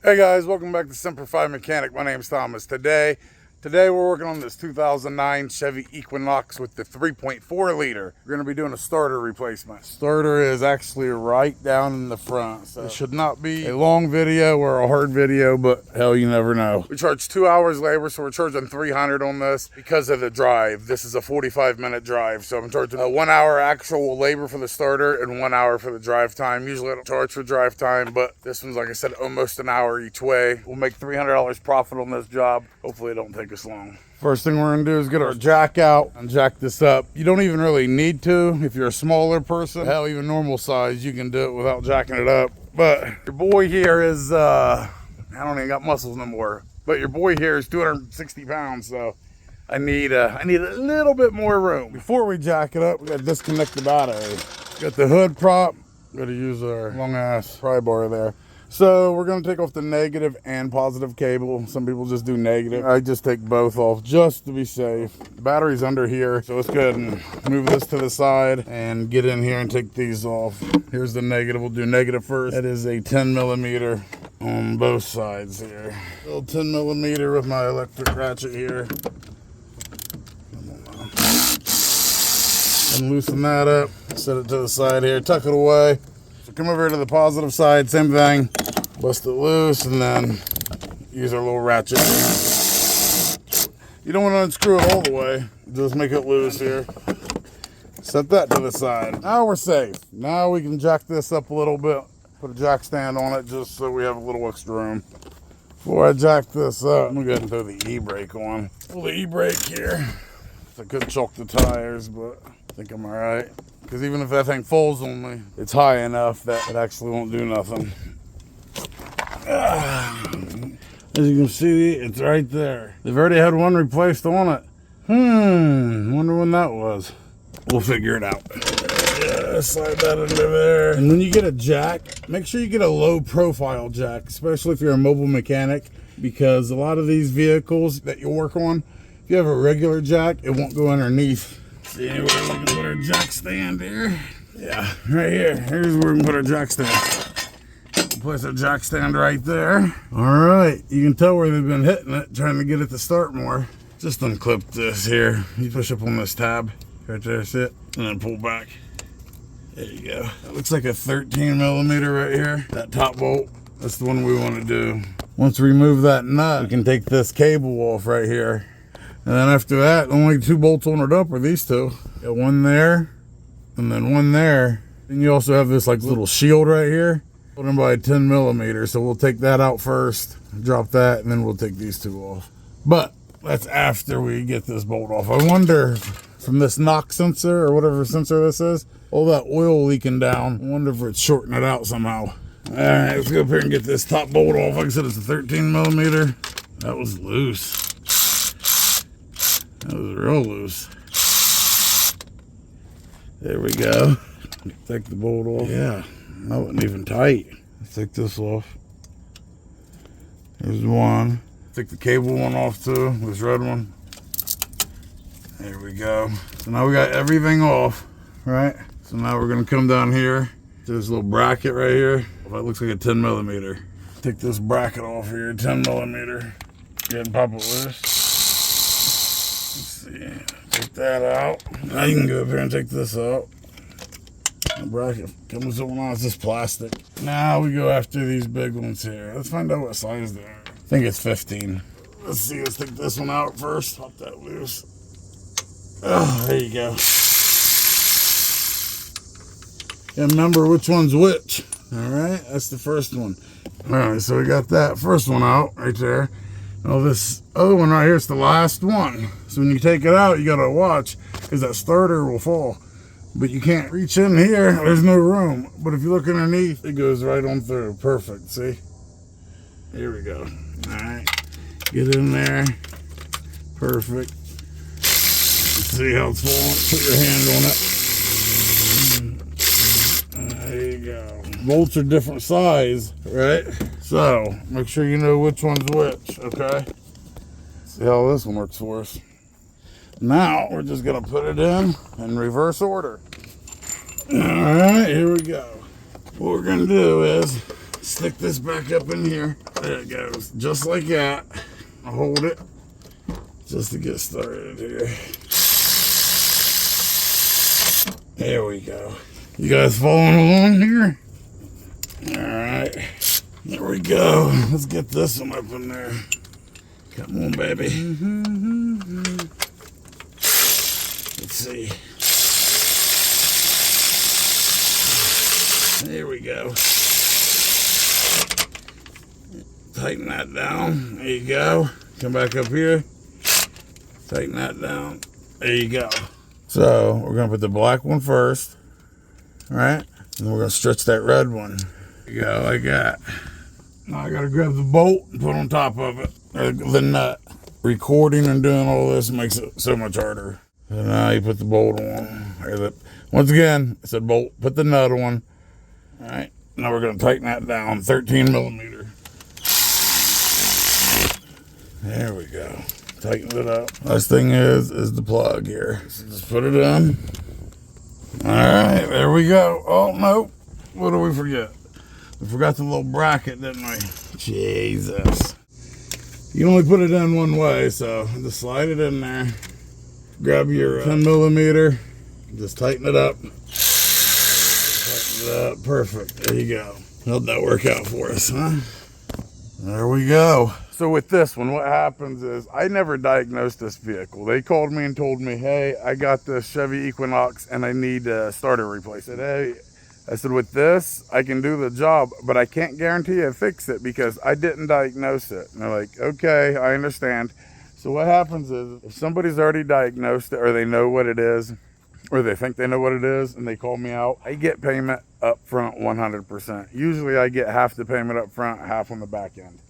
Hey guys, welcome back to Semper Fi Mechanic. My name's Thomas. Today we're working on this 2009 Chevy Equinox with the 3.4 liter. We're going to be doing a starter replacement. Starter is actually right down in the front, so it should not be a long video or a hard video, but hell, you never know. We charge 2 hours labor, so we're charging $300 on this because of the drive. This is a 45-minute drive, so I'm charging 1 hour actual labor for the starter and 1 hour for the drive time. Usually I don't charge for drive time, but this one's, like I said, almost an hour each way. We'll make $300 profit on this job. Hopefully it don't take us long. First thing we're gonna do is get our jack out and jack this up. You don't even really need to if you're a smaller person. Hell, even normal size, you can do it without jacking it up. But your boy here is, I don't even got muscles no more. But your boy here is 260 pounds, so I need a little bit more room. Before we jack it up, we gotta disconnect the battery. Got the hood prop, gotta use our long ass pry bar there. So we're going to take off the negative and positive cable. Some people just do negative. I just take both off just to be safe. The battery's under here, so let's go ahead and move this to the side and get in here and take these off. Here's the negative. We'll do negative first. That is a 10 millimeter on both sides here. Little 10 millimeter with my electric ratchet here. And loosen that up. Set it to the side here. Tuck it away. So come over to the positive side, same thing. Bust it loose and then use our little ratchet. You don't want to unscrew it all the way. Just make it loose here. Set that to the side. Now we're safe. Now we can jack this up a little bit. Put a jack stand on it just so we have a little extra room. Before I jack this up, I'm going to go ahead and throw the e-brake on. Pull the e-brake here. I could choke the tires, but I think I'm alright. Because even if that thing falls on me, it's high enough that it actually won't do nothing. As you can see, it's right there. They've already had one replaced on it. Wonder when that was. We'll figure it out. Yeah, slide that under there. And when you get a jack, make sure you get a low profile jack, especially if you're a mobile mechanic, because a lot of these vehicles that you work on, if you have a regular jack, it won't go underneath. See anywhere we can put our jack stand here? Yeah, right here. Here's where we can put our jack stand. Place our jack stand right there. All right, you can tell where they've been hitting it, trying to get it to start more. Just unclip this here. You push up on this tab right there, sit, and then pull back. There you go. That looks like a 13 millimeter right here. That top bolt, that's the one we want to do. Once we remove that nut, we can take this cable off right here. And then after that, only 2 bolts on it up are these two. Got one there, and then one there. And you also have this like little shield right here. Put them by 10 millimeters, so we'll take that out first, drop that, and then we'll take these 2 off. But that's after we get this bolt off. I wonder, from this knock sensor, or whatever sensor this is, all that oil leaking down, I wonder if it's shorting it out somehow. All right, let's go up here and get this top bolt off. Like I said, it's a 13 millimeter. That was loose. That was real loose. There we go. Take the bolt off. Yeah. That wasn't even tight. Let's take this off. There's one. Take the cable one off too, this red one. There we go. So now we got everything off, right? So now we're gonna come down here to this little bracket right here. That looks like a 10 millimeter. Take this bracket off here, 10 millimeter. Go ahead and pop it loose. Let's see, take that out. Now you can go up here and take this out. The bracket comes on, it's just plastic. Now we go after these big ones here. Let's find out what size they are. I think it's 15. Let's see, let's take this one out first. Pop that loose. Oh, there you go. And remember which one's which. All right, that's the first one. All right, so we got that first one out right there. Now this other one right here is the last one. So when you take it out, you gotta watch, because that starter will fall. But you can't reach in here, there's no room. But if you look underneath, it goes right on through. Perfect, see? Here we go. All right, get in there. Perfect. See how it's falling? Put your hand on it. There you go. Bolts are different size, right? So, make sure you know which one's which, okay? See how this one works for us. Now, we're just gonna put it in reverse order. All right, here we go. What we're gonna do is stick this back up in here. There it goes, just like that. I'll hold it just to get started here. There we go. You guys following along here? All right, there we go. Let's get this one up in there. Come on, baby. Let's see. There we go. Tighten that down. There you go. Come back up here. Tighten that down. There you go. So we're gonna put the black one first, right? And we're gonna stretch that red one. There you go, like that. Now I gotta grab the bolt and put on top of it, or the nut. Recording and doing all this makes it so much harder. So now you put the bolt on. Once again, I said bolt, put the nut on. All right, now we're gonna tighten that down, 13 millimeter. There we go. Tighten it up. Last thing is the plug here. So just put it in. All right, there we go. Oh, no. What did we forget? We forgot the little bracket, didn't we? Jesus. You can only put it in one way, so just slide it in there. Grab your 10 millimeter. Just tighten it up. Tighten it up. Perfect. There you go. How'd that work out for us, huh? There we go. So with this one, what happens is I never diagnosed this vehicle. They called me and told me, hey, I got this Chevy Equinox and I need a starter replacement. Hey, I said, with this, I can do the job, but I can't guarantee I fix it because I didn't diagnose it. And they're like, okay, I understand. So what happens is if somebody's already diagnosed it or they know what it is, or they think they know what it is and they call me out, I get payment up front 100%. Usually I get half the payment up front, half on the back end.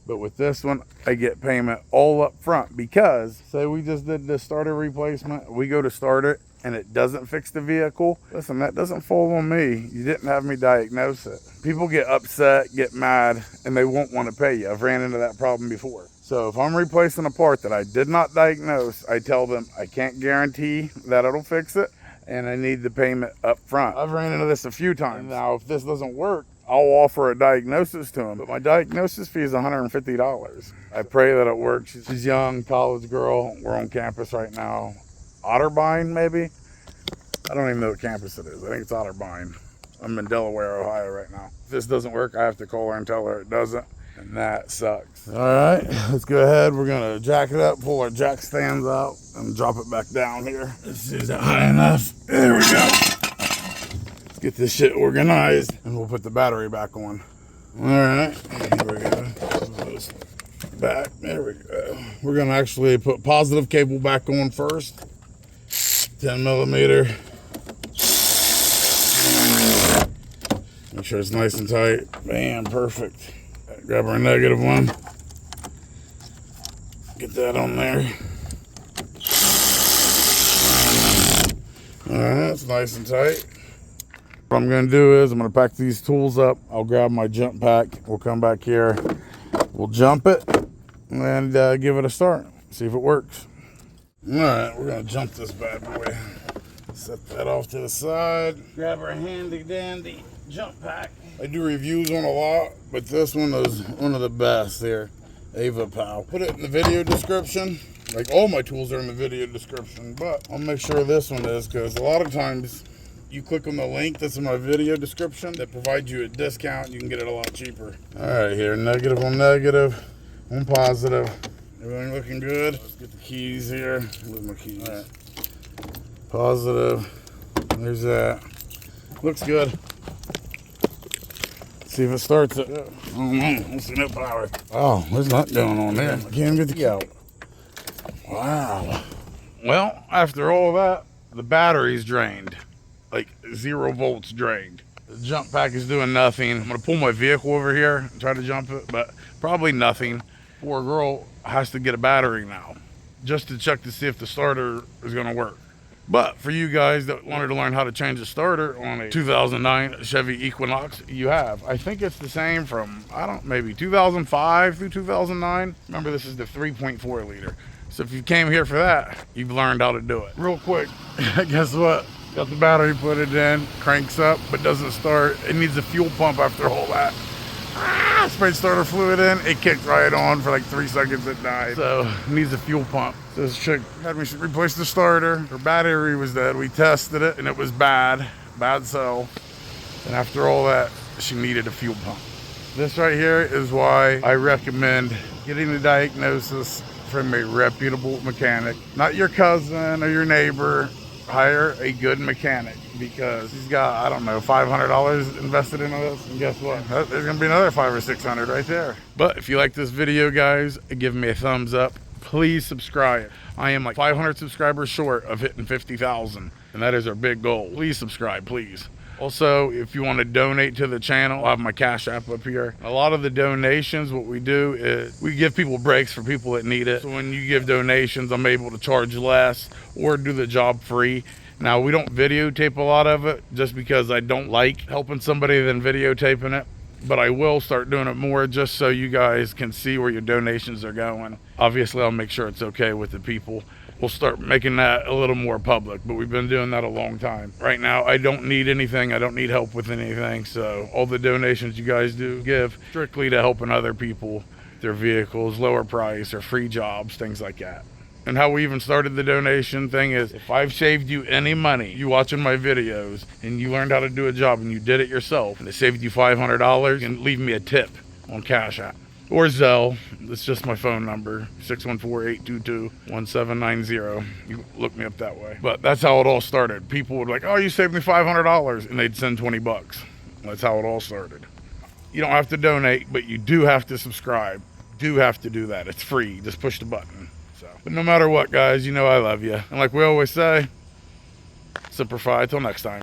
But with this one, I get payment all up front because, say we just did the starter replacement, we go to start it and it doesn't fix the vehicle. Listen, that doesn't fall on me. You didn't have me diagnose it. People get upset, get mad, and they won't want to pay you. I've ran into that problem before. So if I'm replacing a part that I did not diagnose, I tell them I can't guarantee that it'll fix it and I need the payment up front. I've ran into this a few times. Now, if this doesn't work, I'll offer a diagnosis to him, but my diagnosis fee is $150. I pray that it works. She's young, college girl. We're on campus right now. Otterbein, maybe? I don't even know what campus it is. I think it's Otterbein. I'm in Delaware, Ohio right now. If this doesn't work, I have to call her and tell her it doesn't, and that sucks. All right, let's go ahead. We're gonna jack it up, pull our jack stands out, and drop it back down here. Let's see, is that high enough? There we go. Get this shit organized and we'll put the battery back on. All right, here we go. Back, there we go. We're gonna actually put positive cable back on first. 10 millimeter. Make sure it's nice and tight. Bam, perfect. Grab our negative one. Get that on there. All right, it's nice and tight. What I'm gonna do is I'm gonna pack these tools up. I'll grab my jump pack. We'll come back here. We'll jump it and give it a start. See if it works. All right, we're gonna jump this bad boy. Set that off to the side. Grab our handy dandy jump pack. I do reviews on a lot, but this one is one of the best here. Ava Pal. Put it in the video description. Like all my tools are in the video description, but I'll make sure this one is because a lot of times you click on the link that's in my video description that provides you a discount. You can get it a lot cheaper. All right, here, negative on negative, on positive. Everything looking good. Let's get the keys here. Where's my keys? All right. Positive. There's that. Looks good. Let's see if it starts it. Oh, man, I see no power. Oh, there's nothing going on there. I can't even get the key out. Wow. Well, after all that, the battery's drained. Like 0 volts drained. The jump pack is doing nothing. I'm gonna pull my vehicle over here and try to jump it, but probably nothing. Poor girl has to get a battery now just to check to see if the starter is gonna work. But for you guys that wanted to learn how to change a starter on a 2009 Chevy Equinox, you have. I think it's the same from, maybe 2005 through 2009. Remember, this is the 3.4 liter. So if you came here for that, you've learned how to do it. Real quick, guess what? Got the battery, put it in, cranks up, but doesn't start. It needs a fuel pump after all that. Sprayed starter fluid in, it kicked right on for like 3 seconds, it died. So needs a fuel pump. This chick had me replace the starter. Her battery was dead. We tested it and it was bad cell. And after all that, she needed a fuel pump. This right here is why I recommend getting the diagnosis from a reputable mechanic. Not your cousin or your neighbor. Hire a good mechanic, because he's got, I don't know, $500 invested into this. And guess what? There's gonna be another $500 or $600 right there. But if you like this video, guys, give me a thumbs up. Please subscribe. I am like 500 subscribers short of hitting 50,000. And that is our big goal. Please subscribe, please. Also, if you want to donate to the channel, I have my Cash App up here. A lot of the donations, what we do is we give people breaks for people that need it. So when you give donations, I'm able to charge less or do the job free. Now, we don't videotape a lot of it just because I don't like helping somebody than videotaping it. But I will start doing it more just so you guys can see where your donations are going. Obviously, I'll make sure it's okay with the people. We'll start making that a little more public, but we've been doing that a long time. Right now, I don't need anything. I don't need help with anything. So all the donations you guys do give strictly to helping other people, their vehicles, lower price or free jobs, things like that. And how we even started the donation thing is, if I've saved you any money, you watching my videos and you learned how to do a job and you did it yourself and it saved you $500, you can leave me a tip on Cash App. Or Zelle. It's just my phone number, 614-822-1790. You look me up that way. But that's how it all started. People would like, oh, you saved me $500, and they'd send 20 bucks. That's how it all started. You don't have to donate, but you do have to subscribe. Do have to do that. It's free. Just push the button. So, but no matter what, guys, you know I love you. And like we always say, Semper Fi. Till next time.